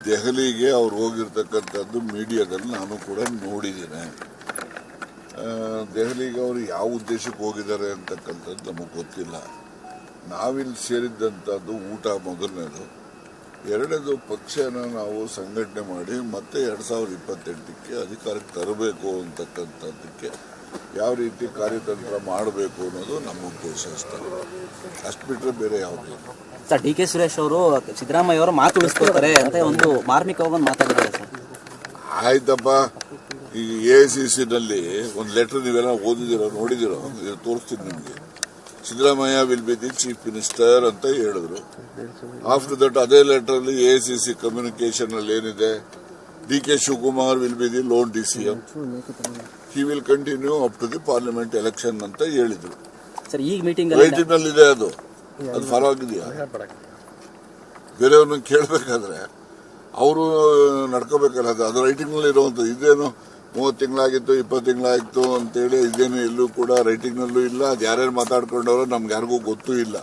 ದೆಹಲಿಗೆ ಅವ್ರು ಹೋಗಿರ್ತಕ್ಕಂಥದ್ದು ಮೀಡಿಯಾದಲ್ಲಿ ನಾನು ಕೂಡ ನೋಡಿದ್ದೇನೆ. ದೆಹಲಿಗೆ ಅವರು ಯಾವ ಉದ್ದೇಶಕ್ಕೆ ಹೋಗಿದ್ದಾರೆ ಅಂತಕ್ಕಂಥದ್ದು ನಮಗೆ ಗೊತ್ತಿಲ್ಲ. ನಾವಿಲ್ಲಿ ಸೇರಿದ್ದಂಥದ್ದು ಊಟ ಮೊದಲನೇದು. ಎರಡನೇದು, ಪಕ್ಷನ ನಾವು ಸಂಘಟನೆ ಮಾಡಿ ಮತ್ತೆ 2028ಕ್ಕೆ ಅಧಿಕಾರಕ್ಕೆ ತರಬೇಕು ಅಂತಕ್ಕಂಥದ್ದಕ್ಕೆ ಯಾವ ರೀತಿ ಕಾರ್ಯತಂತ್ರ ಮಾಡಬೇಕು ಅನ್ನೋದು ನಮ್ಮ ಉದ್ದೇಶ ಅಷ್ಟೇ. ಅಷ್ಟು ಬಿಟ್ಟರೆ ಬೇರೆ ಯಾವುದೇ ಇಲ್ಲ. ಸರ್, ಡಿ ಕೆ ಸುರೇಶ್ ಅವರು ಸಿದ್ದರಾಮಯ್ಯ ಅವರು ಮಾತು ಉಳಿಸ್ಕೊಳ್ತಾರೆ ಅಂತ ಒಂದು ಮಾರ್ಮಿಕವಾಗಿ ಮಾತಾಡಿದ್ದಾರೆ ಸರ್. ಆಯ್ತಪ್ಪ, ಈಗ AICCನಲ್ಲಿ ಒಂದು ಲೆಟರ್ ನೀವೆಲ್ಲ ಓದಿದಿರೋ ನೋಡಿದಿರೋ, ತೋರಿಸ್ತೀನಿ ನಿಮಗೆ. Siddaramaiah will be the chief minister ಅಂತ ಹೇಳಿದ್ರು. ಆಫ್ಟರ್ ದಟ್ ಅದೇ ಲೆಟರ್ ಅಲ್ಲಿ AICC ಕಮ್ಯುನಿಕೇಶನ್ ಅಲ್ಲಿ ಏನಿದೆ, D K Shivakumar will be the lone DCM, he will continue up to the parliament election ಅಂತ ಹೇಳಿದ್ರು. ಸರ್, ಈಗ ಮೀಟಿಂಗ್ ರೈಟಿಂಗ್ ನಲ್ಲಿ ಇದೆ. ಅದು ಫಾಲೋ ಆಗಿದೆಯಾ? ಬೇರೆಯವ್ರನ್ನ ಕೇಳಬೇಕಾದ್ರೆ ಅವರು ನಡ್ಕೋಬೇಕಲ್ಲ. ಅದು ರೈಟಿಂಗ್ ನಲ್ಲಿ ಇರುವಂತದ್ದು. ಇದೇನು 30 ತಿಂಗಳಾಗಿತ್ತು, 20 ತಿಂಗಳಾಗಿತ್ತು ಅಂತೇಳಿ ಇದೇನು ಎಲ್ಲೂ ಕೂಡ ರೈಟಿಂಗ್ ನಲ್ಲೂ ಇಲ್ಲ. ಅದು ಯಾರ್ಯಾರು ಮಾತಾಡ್ಕೊಂಡವರು ನಮ್ಗೆ ಯಾರಿಗೂ ಗೊತ್ತೂ ಇಲ್ಲ.